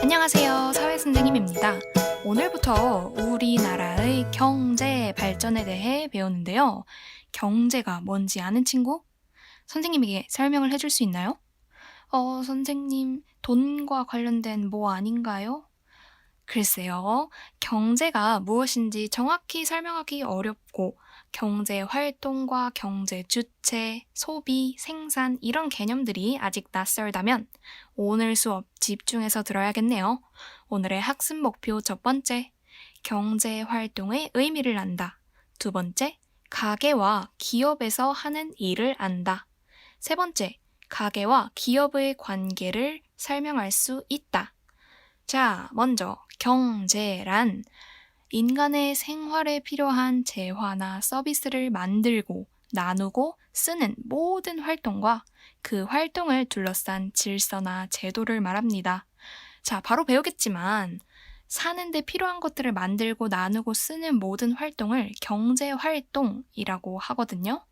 안녕하세요. 사회선생님입니다. 오늘부터 우리나라의 경제 발전에 대해 배우는데요. 경제가 뭔지 아는 친구? 선생님에게 설명을 해줄 수 있나요? 선생님, 돈과 관련된 뭐 아닌가요? 글쎄요, 경제가 무엇인지 정확히 설명하기 어렵고, 경제 활동과 경제 주체, 소비, 생산, 이런 개념들이 아직 낯설다면 오늘 수업 집중해서 들어야겠네요. 오늘의 학습 목표 첫 번째, 경제 활동의 의미를 안다. 두 번째, 가게와 기업에서 하는 일을 안다. 세 번째, 가게와 기업의 관계를 설명할 수 있다. 자, 먼저 경제란 인간의 생활에 필요한 재화나 서비스를 만들고 나누고 쓰는 모든 활동과 그 활동을 둘러싼 질서나 제도를 말합니다. 자, 바로 배우겠지만 사는데 필요한 것들을 만들고 나누고 쓰는 모든 활동을 경제활동이라고 하거든요.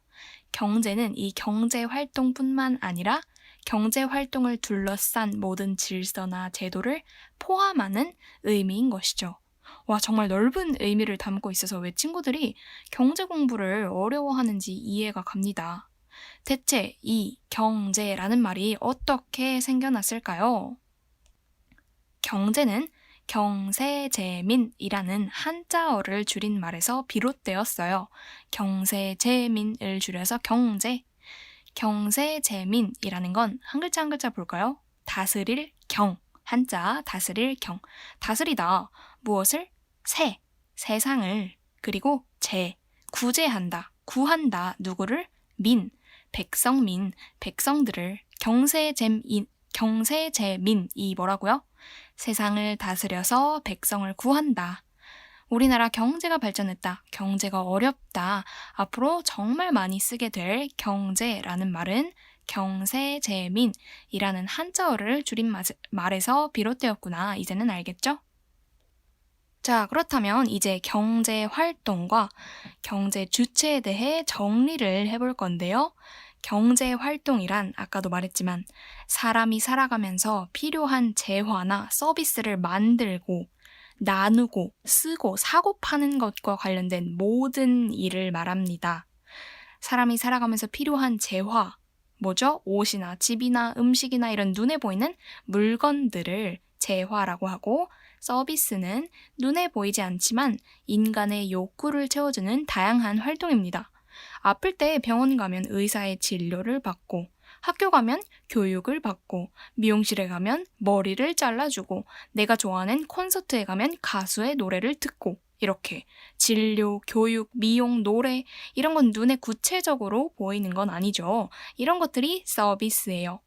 경제는 이 경제활동뿐만 아니라 경제활동을 둘러싼 모든 질서나 제도를 포함하는 의미인 것이죠. 와, 정말 넓은 의미를 담고 있어서 왜 친구들이 경제 공부를 어려워하는지 이해가 갑니다. 대체 이 경제라는 말이 어떻게 생겨났을까요? 경제는 경세재민이라는 한자어를 줄인 말에서 비롯되었어요. 경세재민을 줄여서 경제. 경세재민이라는 건 한 글자 한 글자 볼까요? 다스릴 경, 한자 다스릴 경. 다스리다. 무엇을? 세상을. 그리고 구제한다, 구한다. 누구를? 백성민, 백성들을. 경세재민이 뭐라고요? 세상을 다스려서 백성을 구한다. 우리나라 경제가 발전했다. 경제가 어렵다. 앞으로 정말 많이 쓰게 될 경제라는 말은 경세재민이라는 한자어를 줄인 말에서 비롯되었구나. 이제는 알겠죠? 자, 그렇다면 이제 경제 활동과 경제 주체에 대해 정리를 해볼 건데요. 경제 활동이란 아까도 말했지만 사람이 살아가면서 필요한 재화나 서비스를 만들고 나누고 쓰고 사고 파는 것과 관련된 모든 일을 말합니다. 사람이 살아가면서 필요한 재화, 뭐죠? 옷이나 집이나 음식이나 이런 눈에 보이는 물건들을 재화라고 하고, 서비스는 눈에 보이지 않지만 인간의 욕구를 채워주는 다양한 활동입니다. 아플 때 병원 가면 의사의 진료를 받고, 학교 가면 교육을 받고, 미용실에 가면 머리를 잘라주고, 내가 좋아하는 콘서트에 가면 가수의 노래를 듣고, 이렇게 진료, 교육, 미용, 노래 이런 건 눈에 구체적으로 보이는 건 아니죠. 이런 것들이 서비스예요.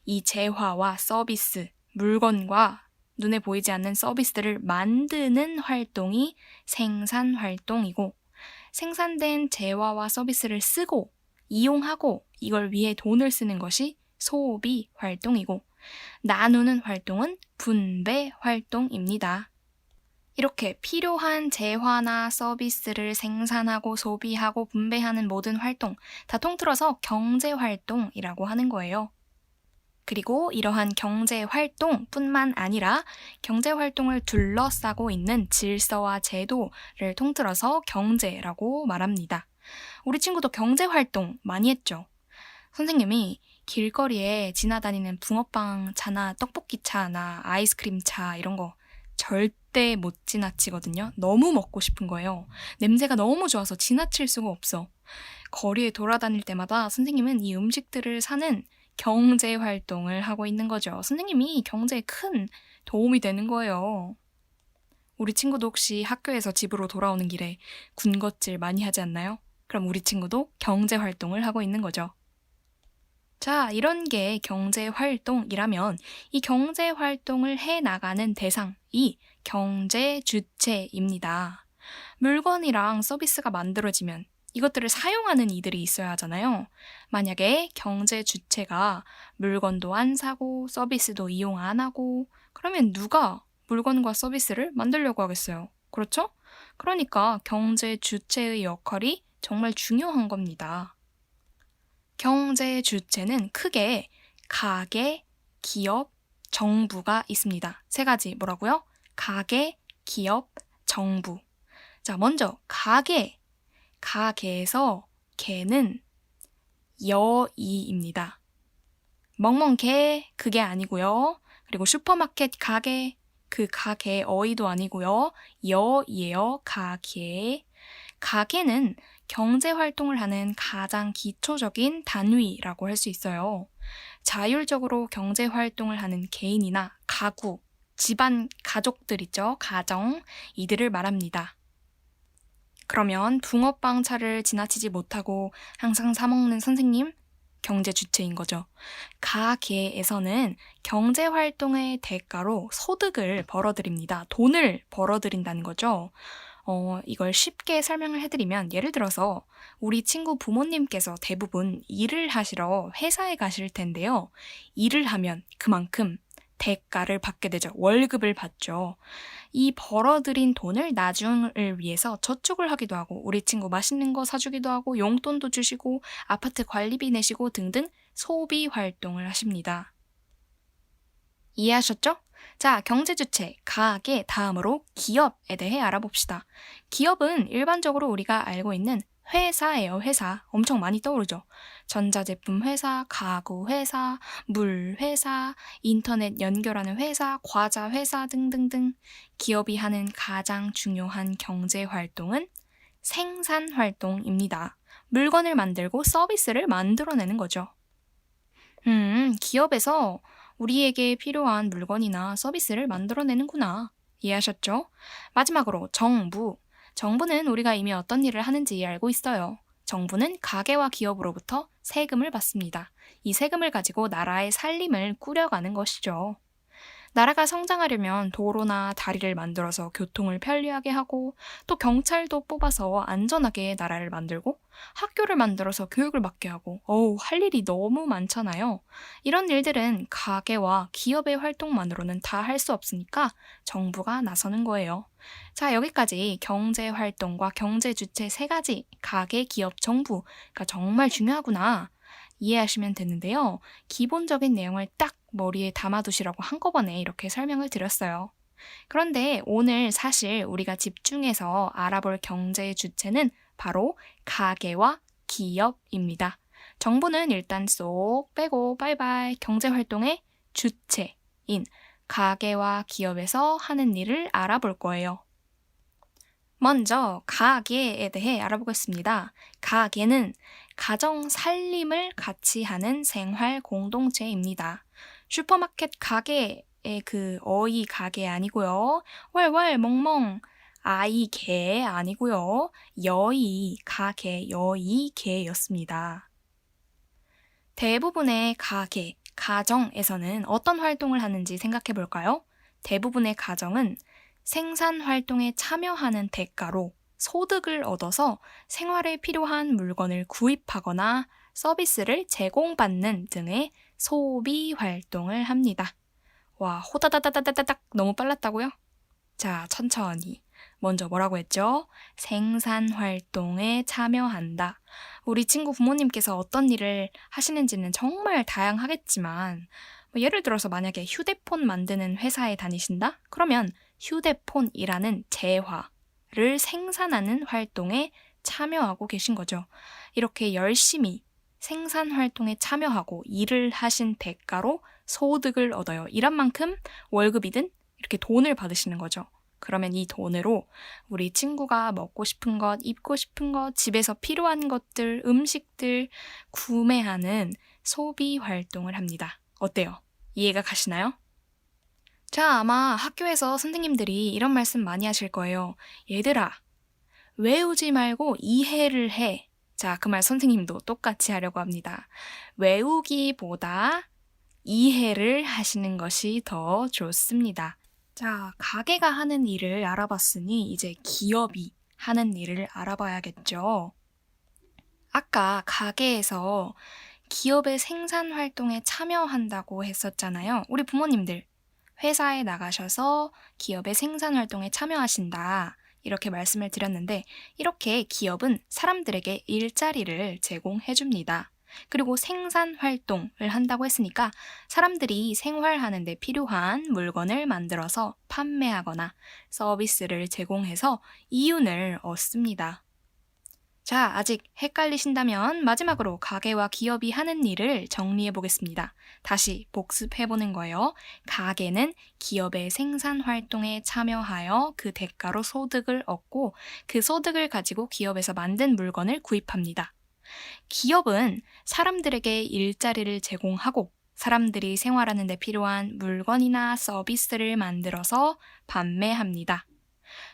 이 재화와 서비스, 물건과 눈에 보이지 않는 서비스들을 만드는 활동이 생산 활동이고, 생산된 재화와 서비스를 쓰고 이용하고 이걸 위해 돈을 쓰는 것이 소비 활동이고, 나누는 활동은 분배 활동입니다. 이렇게 필요한 재화나 서비스를 생산하고 소비하고 분배하는 모든 활동, 다 통틀어서 경제활동이라고 하는 거예요. 그리고 이러한 경제활동뿐만 아니라 경제활동을 둘러싸고 있는 질서와 제도를 통틀어서 경제라고 말합니다. 우리 친구도 경제활동 많이 했죠? 선생님이 길거리에 지나다니는 붕어빵 차나 떡볶이 차나 아이스크림 차 이런 거 절대 못 지나치거든요. 너무 먹고 싶은 거예요. 냄새가 너무 좋아서 지나칠 수가 없어. 거리에 돌아다닐 때마다 선생님은 이 음식들을 사는 경제 활동을 하고 있는 거죠. 선생님이 경제에 큰 도움이 되는 거예요. 우리 친구도 혹시 학교에서 집으로 돌아오는 길에 군것질 많이 하지 않나요? 그럼 우리 친구도 경제 활동을 하고 있는 거죠. 자, 이런 게 경제 활동이라면 이 경제 활동을 해 나가는 대상이 경제 주체입니다. 물건이랑 서비스가 만들어지면 이것들을 사용하는 이들이 있어야 하잖아요. 만약에 경제 주체가 물건도 안 사고 서비스도 이용 안 하고 그러면 누가 물건과 서비스를 만들려고 하겠어요? 그렇죠? 그러니까 경제 주체의 역할이 정말 중요한 겁니다. 경제 주체는 크게 가게, 기업, 정부가 있습니다. 세 가지 뭐라고요? 가계, 기업, 정부. 자, 먼저 가계에서 개는 여이입니다. 멍멍개 그게 아니고요. 그리고 슈퍼마켓 가게 그 가게 어이도 아니고요. 여이에요. 가게. 가계는 경제 활동을 하는 가장 기초적인 단위라고 할 수 있어요. 자율적으로 경제 활동을 하는 개인이나 가구, 집안 가족들 있죠. 가정, 이들을 말합니다. 그러면 붕어빵 차를 지나치지 못하고 항상 사 먹는 선생님, 경제 주체인 거죠. 가계에서는 경제 활동의 대가로 소득을 벌어들입니다. 돈을 벌어들인다는 거죠. 이걸 쉽게 설명을 해드리면 예를 들어서 우리 친구 부모님께서 대부분 일을 하시러 회사에 가실 텐데요. 일을 하면 그만큼 대가를 받게 되죠. 월급을 받죠. 이 벌어들인 돈을 나중을 위해서 저축을 하기도 하고 우리 친구 맛있는 거 사주기도 하고 용돈도 주시고 아파트 관리비 내시고 등등 소비 활동을 하십니다. 이해하셨죠? 자, 경제주체, 가계 다음으로 기업에 대해 알아봅시다. 기업은 일반적으로 우리가 알고 있는 회사예요, 회사. 엄청 많이 떠오르죠? 전자제품 회사, 가구 회사, 물 회사, 인터넷 연결하는 회사, 과자 회사 등등등. 기업이 하는 가장 중요한 경제 활동은 생산 활동입니다. 물건을 만들고 서비스를 만들어내는 거죠. 기업에서 우리에게 필요한 물건이나 서비스를 만들어내는구나. 이해하셨죠? 마지막으로 정부. 정부는 우리가 이미 어떤 일을 하는지 알고 있어요. 정부는 가계와 기업으로부터 세금을 받습니다. 이 세금을 가지고 나라의 살림을 꾸려가는 것이죠. 나라가 성장하려면 도로나 다리를 만들어서 교통을 편리하게 하고 또 경찰도 뽑아서 안전하게 나라를 만들고 학교를 만들어서 교육을 받게 하고 할 일이 너무 많잖아요. 이런 일들은 가계와 기업의 활동만으로는 다 할 수 없으니까 정부가 나서는 거예요. 자, 여기까지 경제 활동과 경제 주체 세 가지 가계, 기업, 정부가 정말 중요하구나 이해하시면 되는데요. 기본적인 내용을 딱 머리에 담아두시라고 한꺼번에 이렇게 설명을 드렸어요. 그런데 오늘 사실 우리가 집중해서 알아볼 경제의 주체는 바로 가계와 기업입니다. 정부는 일단 쏙 빼고 바이바이 경제활동의 주체인 가계와 기업에서 하는 일을 알아볼 거예요. 먼저 가계에 대해 알아보겠습니다. 가계는 가정 살림을 같이 하는 생활 공동체입니다. 슈퍼마켓 가게의 그 어이 가게 아니고요. 왈왈 멍멍 아이 개 아니고요. 여이 가게 여이 개였습니다. 대부분의 가게, 가정에서는 어떤 활동을 하는지 생각해 볼까요? 대부분의 가정은 생산 활동에 참여하는 대가로 소득을 얻어서 생활에 필요한 물건을 구입하거나 서비스를 제공받는 등의 소비 활동을 합니다. 와, 호다다다다다닥 너무 빨랐다고요? 자, 천천히. 먼저 뭐라고 했죠? 생산 활동에 참여한다. 우리 친구 부모님께서 어떤 일을 하시는지는 정말 다양하겠지만 예를 들어서 만약에 휴대폰 만드는 회사에 다니신다? 그러면 휴대폰이라는 재화를 생산하는 활동에 참여하고 계신 거죠. 이렇게 열심히 생산 활동에 참여하고 일을 하신 대가로 소득을 얻어요. 일한 만큼 월급이든 이렇게 돈을 받으시는 거죠. 그러면 이 돈으로 우리 친구가 먹고 싶은 것, 입고 싶은 것, 집에서 필요한 것들, 음식들 구매하는 소비 활동을 합니다. 어때요? 이해가 가시나요? 자, 아마 학교에서 선생님들이 이런 말씀 많이 하실 거예요. 얘들아, 외우지 말고 이해를 해. 자, 그 말 선생님도 똑같이 하려고 합니다. 외우기보다 이해를 하시는 것이 더 좋습니다. 자, 가게가 하는 일을 알아봤으니 이제 기업이 하는 일을 알아봐야겠죠. 아까 가게에서 기업의 생산 활동에 참여한다고 했었잖아요. 우리 부모님들 회사에 나가셔서 기업의 생산 활동에 참여하신다. 이렇게 말씀을 드렸는데 이렇게 기업은 사람들에게 일자리를 제공해 줍니다. 그리고 생산 활동을 한다고 했으니까 사람들이 생활하는 데 필요한 물건을 만들어서 판매하거나 서비스를 제공해서 이윤을 얻습니다. 자, 아직 헷갈리신다면 마지막으로 가게와 기업이 하는 일을 정리해 보겠습니다. 다시 복습해 보는 거예요. 가게는 기업의 생산 활동에 참여하여 그 대가로 소득을 얻고 그 소득을 가지고 기업에서 만든 물건을 구입합니다. 기업은 사람들에게 일자리를 제공하고 사람들이 생활하는 데 필요한 물건이나 서비스를 만들어서 판매합니다.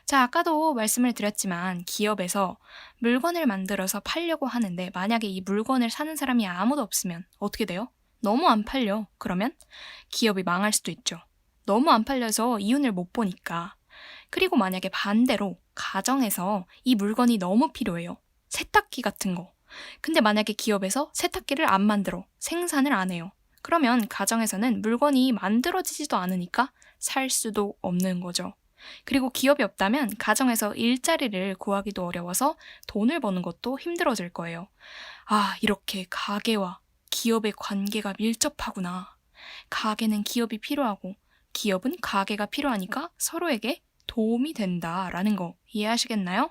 자, 아까도 말씀을 드렸지만 기업에서 물건을 만들어서 팔려고 하는데 만약에 이 물건을 사는 사람이 아무도 없으면 어떻게 돼요? 너무 안 팔려. 그러면 기업이 망할 수도 있죠. 너무 안 팔려서 이윤을 못 보니까. 그리고 만약에 반대로 가정에서 이 물건이 너무 필요해요. 세탁기 같은 거. 근데 만약에 기업에서 세탁기를 안 만들어. 생산을 안 해요. 그러면 가정에서는 물건이 만들어지지도 않으니까 살 수도 없는 거죠. 그리고 기업이 없다면 가정에서 일자리를 구하기도 어려워서 돈을 버는 것도 힘들어질 거예요. 아, 이렇게 가게와 기업의 관계가 밀접하구나. 가게는 기업이 필요하고 기업은 가게가 필요하니까 서로에게 도움이 된다라는 거 이해하시겠나요?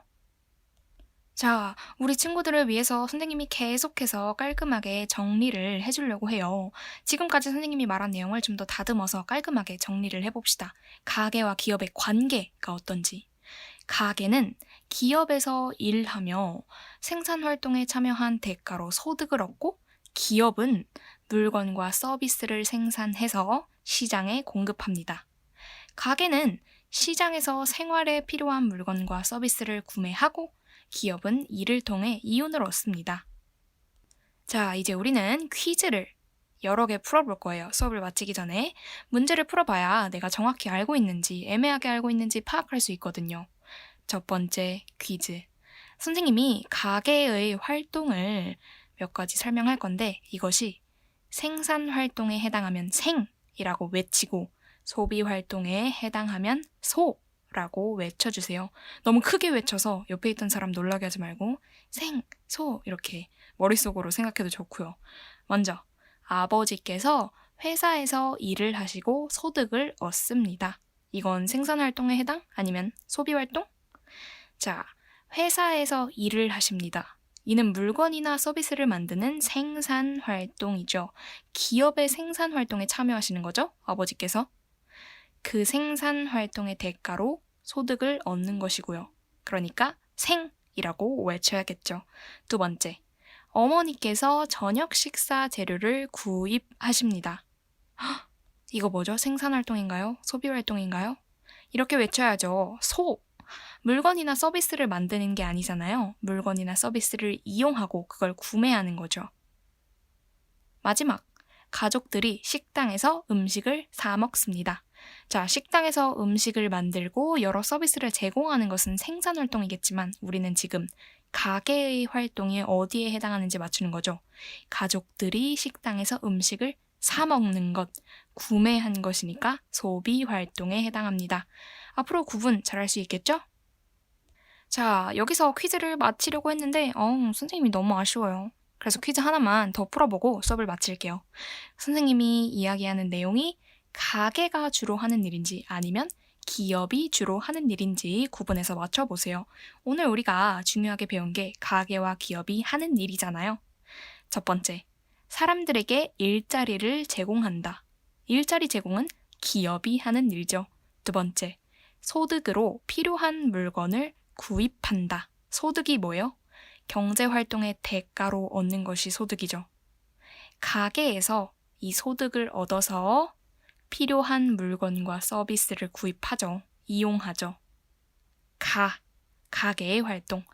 자, 우리 친구들을 위해서 선생님이 계속해서 깔끔하게 정리를 해주려고 해요. 지금까지 선생님이 말한 내용을 좀 더 다듬어서 깔끔하게 정리를 해봅시다. 가게와 기업의 관계가 어떤지. 가게는 기업에서 일하며 생산활동에 참여한 대가로 소득을 얻고 기업은 물건과 서비스를 생산해서 시장에 공급합니다. 가게는 시장에서 생활에 필요한 물건과 서비스를 구매하고 기업은 이를 통해 이윤을 얻습니다. 자, 이제 우리는 퀴즈를 여러 개 풀어볼 거예요. 수업을 마치기 전에. 문제를 풀어봐야 내가 정확히 알고 있는지, 애매하게 알고 있는지 파악할 수 있거든요. 첫 번째 퀴즈. 선생님이 가게의 활동을 몇 가지 설명할 건데 이것이 생산 활동에 해당하면 생이라고 외치고 소비 활동에 해당하면 소라고 외쳐주세요. 너무 크게 외쳐서 옆에 있던 사람 놀라게 하지 말고 생, 소 이렇게 머릿속으로 생각해도 좋고요. 먼저 아버지께서 회사에서 일을 하시고 소득을 얻습니다. 이건 생산활동에 해당? 아니면 소비활동? 자, 회사에서 일을 하십니다. 이는 물건이나 서비스를 만드는 생산활동이죠. 기업의 생산활동에 참여하시는 거죠, 아버지께서. 그 생산활동의 대가로 소득을 얻는 것이고요. 그러니까 생이라고 외쳐야겠죠. 두 번째, 어머니께서 저녁 식사 재료를 구입하십니다. 헉, 이거 뭐죠? 생산활동인가요? 소비활동인가요? 이렇게 외쳐야죠. 소! 물건이나 서비스를 만드는 게 아니잖아요. 물건이나 서비스를 이용하고 그걸 구매하는 거죠. 마지막, 가족들이 식당에서 음식을 사 먹습니다. 자, 식당에서 음식을 만들고 여러 서비스를 제공하는 것은 생산활동이겠지만 우리는 지금 가게의 활동이 어디에 해당하는지 맞추는 거죠. 가족들이 식당에서 음식을 사 먹는 것, 구매한 것이니까 소비활동에 해당합니다. 앞으로 구분 잘할 수 있겠죠? 자, 여기서 퀴즈를 마치려고 했는데 선생님이 너무 아쉬워요. 그래서 퀴즈 하나만 더 풀어보고 수업을 마칠게요. 선생님이 이야기하는 내용이 가게가 주로 하는 일인지 아니면 기업이 주로 하는 일인지 구분해서 맞춰보세요. 오늘 우리가 중요하게 배운 게 가게와 기업이 하는 일이잖아요. 첫 번째, 사람들에게 일자리를 제공한다. 일자리 제공은 기업이 하는 일이죠. 두 번째, 소득으로 필요한 물건을 구입한다. 소득이 뭐예요? 경제활동의 대가로 얻는 것이 소득이죠. 가게에서 이 소득을 얻어서 필요한 물건과 서비스를 구입하죠. 이용하죠. 가게의 활동.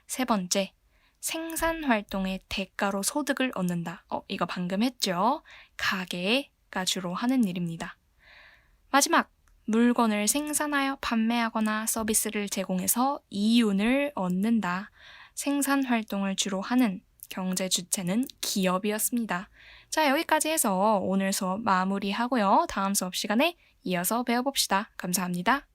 세 번째, 생산활동의 대가로 소득을 얻는다. 이거 방금 했죠? 가게가 주로 하는 일입니다. 마지막, 물건을 생산하여 판매하거나 서비스를 제공해서 이윤을 얻는다. 생산활동을 주로 하는 경제 주체는 기업이었습니다. 자, 여기까지 해서 오늘 수업 마무리하고요. 다음 수업 시간에 이어서 배워봅시다. 감사합니다.